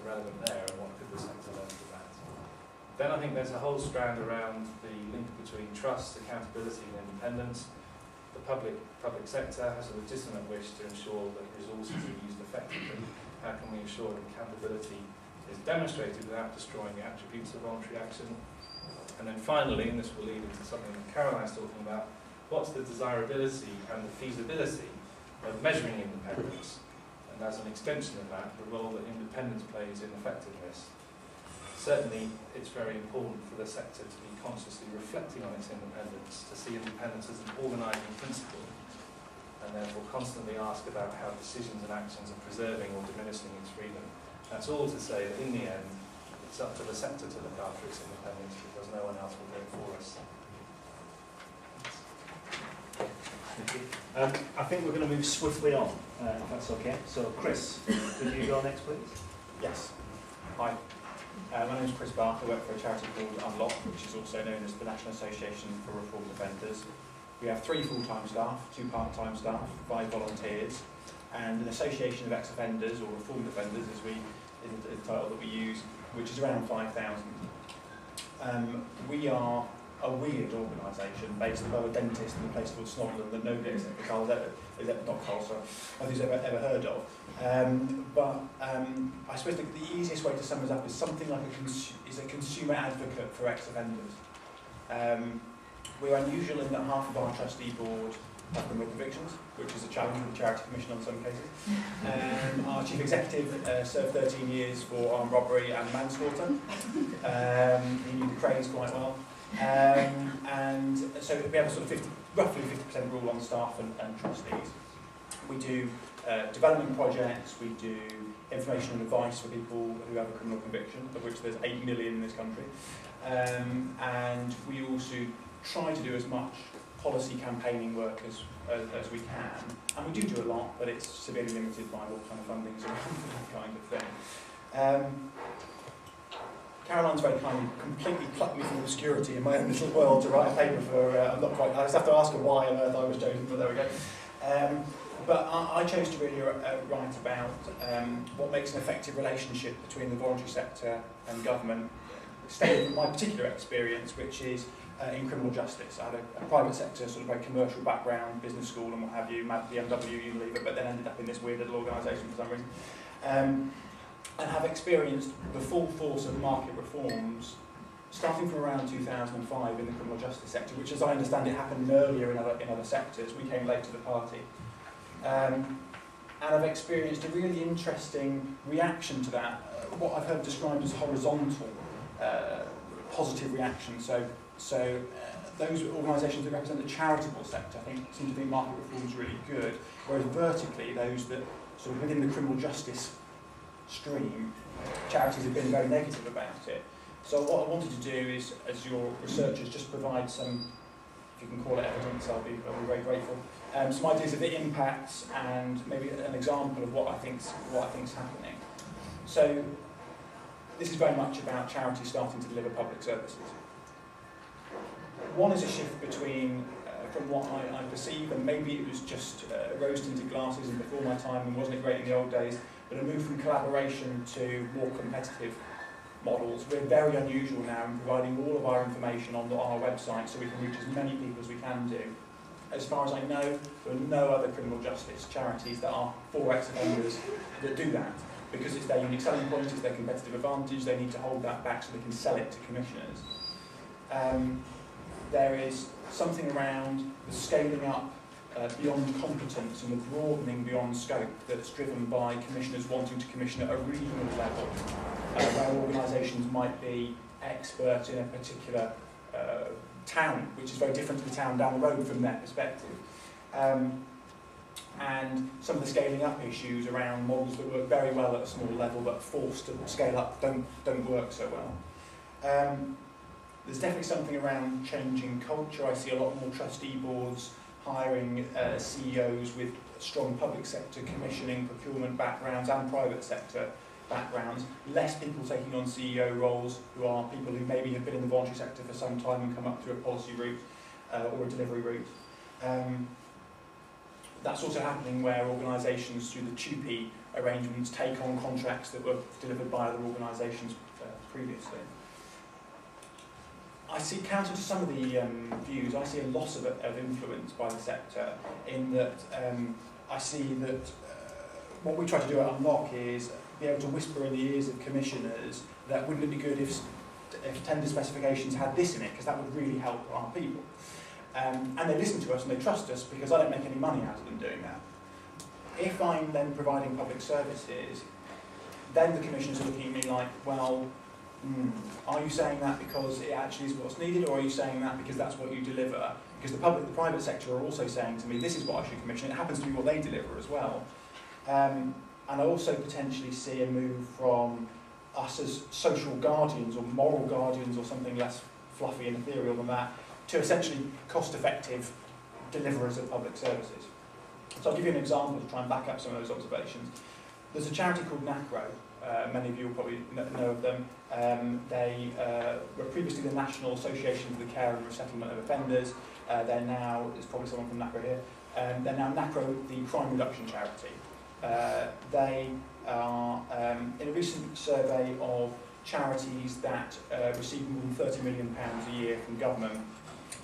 relevant there, and what could the sector learn from that. Then I think there's a whole strand around the link between trust, accountability and independence. The public sector has a legitimate wish to ensure that resources are used effectively. How can we ensure that accountability is demonstrated without destroying the attributes of voluntary action? And then finally, and this will lead into something that Caroline's talking about, what's the desirability and the feasibility of measuring independence? And as an extension of that, the role that independence plays in effectiveness. Certainly, it's very important for the sector to be consciously reflecting on its independence, to see independence as an organising principle, and therefore constantly ask about how decisions and actions are preserving or diminishing its freedom. That's all to say that in the end, it's up to the sector to look after its independence because no one else will do it for us. Thank you. I think we're going to move swiftly on, if that's okay. So, Chris, could you go next, please? Yes. Hi. My name is Chris Barth. I work for a charity called Unlock, which is also known as the National Association for Reformed Offenders. We have 3 full-time staff, 2 part-time staff, 5 volunteers, and an association of ex-offenders, or reformed offenders, as we is the title that we use, which is around 5,000. We are a weird organisation based above a dentist in a place called Snodland that nobody except for Carl's nobody's ever heard of. But I suppose the easiest way to sum us up is something like a consumer advocate for ex-offenders. We're unusual in that half of our trustee board have criminal convictions, which is a challenge for the Charity Commission on some cases. Our chief executive served 13 years for armed robbery and manslaughter. He knew the craze quite well. And so we have a sort of roughly 50% rule on staff and trustees. We do development projects, we do information and advice for people who have a criminal conviction, of which there's 8 million in this country. And we also try to do as much policy campaigning work as we can. And we do a lot, but it's severely limited by what kind of funding's around for that kind of thing. Caroline's very kindly completely plucked me from obscurity in my own little world to write a paper for, I just have to ask her why on earth I was chosen, but there we go. But I chose to really write about what makes an effective relationship between the voluntary sector and government, stemming from my particular experience, which is in criminal justice. I had a private sector, sort of very commercial background, business school and what have you, BMW, Unilever, but then ended up in this weird little organisation for some reason. And have experienced the full force of market reforms starting from around 2005 in the criminal justice sector, which, as I understand it, happened earlier in other sectors. We came late to the party. And I've experienced a really interesting reaction to that, what I've heard described as horizontal positive reaction. So those organisations that represent the charitable sector, I think, seem to think market reform is really good, whereas vertically, those that sort of within the criminal justice stream, charities have been very negative about it. So what I wanted to do is, as your researchers, just provide some, if you can call it evidence, I'll be very grateful. Some ideas of the impacts and maybe an example of what I think's happening. So this is very much about charities starting to deliver public services. One is a shift between, from what I perceive, and maybe it was just rose-tinted glasses and before my time and wasn't it great in the old days, but a move from collaboration to more competitive models. We're very unusual now in providing all of our information on our website so we can reach as many people as we can do. As far as I know, there are no other criminal justice charities that are for ex-offenders that do that, because it's their unique selling point, it's their competitive advantage, they need to hold that back so they can sell it to commissioners. There is something around the scaling up beyond competence and the broadening beyond scope that's driven by commissioners wanting to commission at a regional level, where organisations might be expert in a particular town, which is very different to the town down the road from their perspective. And some of the scaling up issues around models that work very well at a small level but forced to scale up don't work so well. There's definitely something around changing culture. I see a lot more trustee boards hiring CEOs with strong public sector commissioning, procurement backgrounds and private sector backgrounds. Less people taking on CEO roles who are people who maybe have been in the voluntary sector for some time and come up through a policy route or a delivery route. That's also happening where organisations through the TUPE arrangements, take on contracts that were delivered by other organisations previously. I see, counter to some of the views, I see a loss of influence by the sector in that I see that what we try to do at Unlock is be able to whisper in the ears of commissioners that wouldn't it be good if tender specifications had this in it, because that would really help our people. And they listen to us and they trust us because I don't make any money out of them doing that. If I'm then providing public services, then the commissioners are looking at me like, well, are you saying that because it actually is what's needed, or are you saying that because that's what you deliver? Because the private sector are also saying to me, this is what I should commission. It happens to be what they deliver as well. And I also potentially see a move from us as social guardians or moral guardians or something less fluffy and ethereal than that, to essentially cost-effective deliverers of public services. So I'll give you an example to try and back up some of those observations. There's a charity called NACRO. Many of you will probably know of them. They were previously the National Association for the Care and Resettlement of Offenders. They're now, there's probably someone from NACRO here, they're now NACRO, the crime reduction charity. They are, in a recent survey of charities that receive more than £30 million a year from government,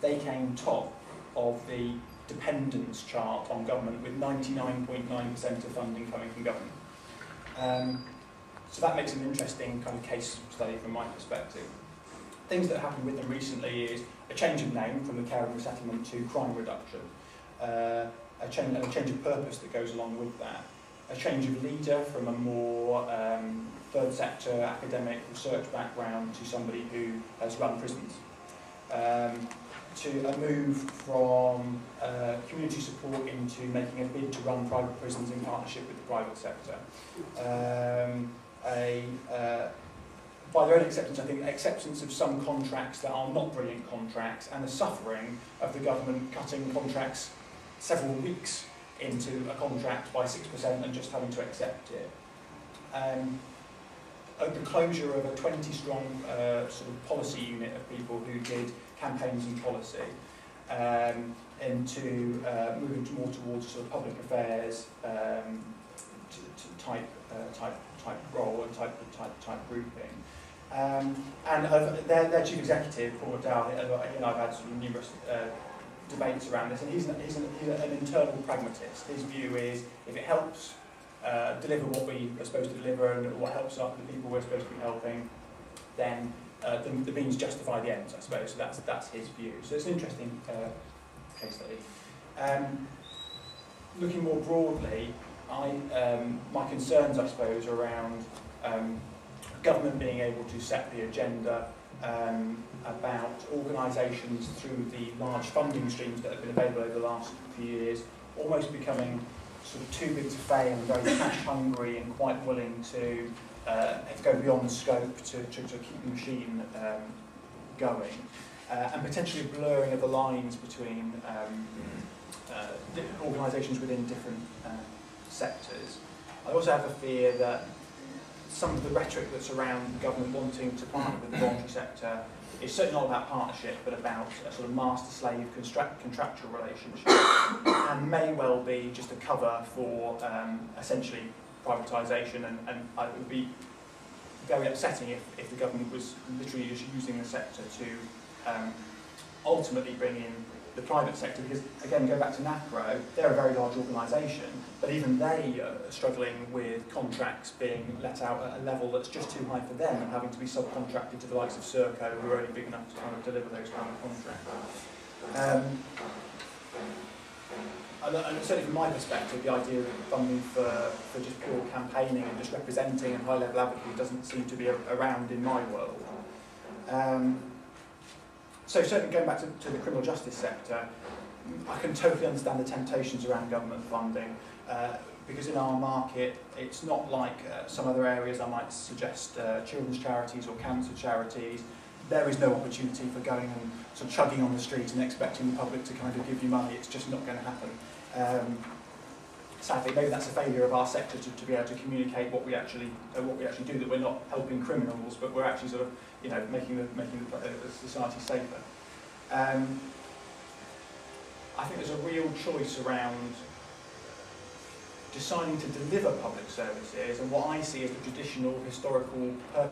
they came top of the dependence chart on government with 99.9% of funding coming from government. So that makes an interesting kind of case study from my perspective. Things that happened with them recently is a change of name from the care and resettlement to crime reduction, a change of purpose that goes along with that, a change of leader from a more third sector academic research background to somebody who has run prisons, to a move from community support into making a bid to run private prisons in partnership with the private sector. By their own acceptance, I think acceptance of some contracts that are not brilliant contracts, and the suffering of the government cutting contracts several weeks into a contract by 6% and just having to accept it. The closure of a 20-strong sort of policy unit of people who did campaigns and policy, into moving more towards sort of public affairs type role and type grouping. And their chief executive, Paul McDowell, I've had sort of numerous debates around this, and he's an internal pragmatist. His view is if it helps deliver what we are supposed to deliver and what helps up the people we're supposed to be helping, then the means justify the ends, I suppose. So that's his view. So it's an interesting case study. Looking more broadly, my concerns, I suppose, are around government being able to set the agenda about organisations through the large funding streams that have been available over the last few years, almost becoming sort of too big to fail and very cash hungry and quite willing to go beyond scope to keep the machine going, and potentially blurring of the lines between organisations within different sectors. I also have a fear that some of the rhetoric that's around government wanting to partner with the voluntary sector is certainly not about partnership, but about a sort of master-slave contractual relationship, and may well be just a cover for essentially privatisation, and it would be very upsetting if the government was literally just using the sector to ultimately bring in the private sector, because again, go back to NACRO, they're a very large organisation, but even they are struggling with contracts being let out at a level that's just too high for them and having to be subcontracted to the likes of Serco, who are only big enough to kind of deliver those kind of contracts. And certainly from my perspective, the idea of funding for just pure campaigning and just representing and high-level advocacy doesn't seem to be around in my world. So certainly going back to the criminal justice sector, I can totally understand the temptations around government funding, because in our market, it's not like some other areas I might suggest, children's charities or cancer charities. There is no opportunity for going and sort of chugging on the street and expecting the public to kind of give you money. It's just not going to happen. Sadly, maybe that's a failure of our sector to be able to communicate what we actually do. That we're not helping criminals, but we're actually sort of making the society safer. I think there's a real choice around deciding to deliver public services and what I see as the traditional historical purpose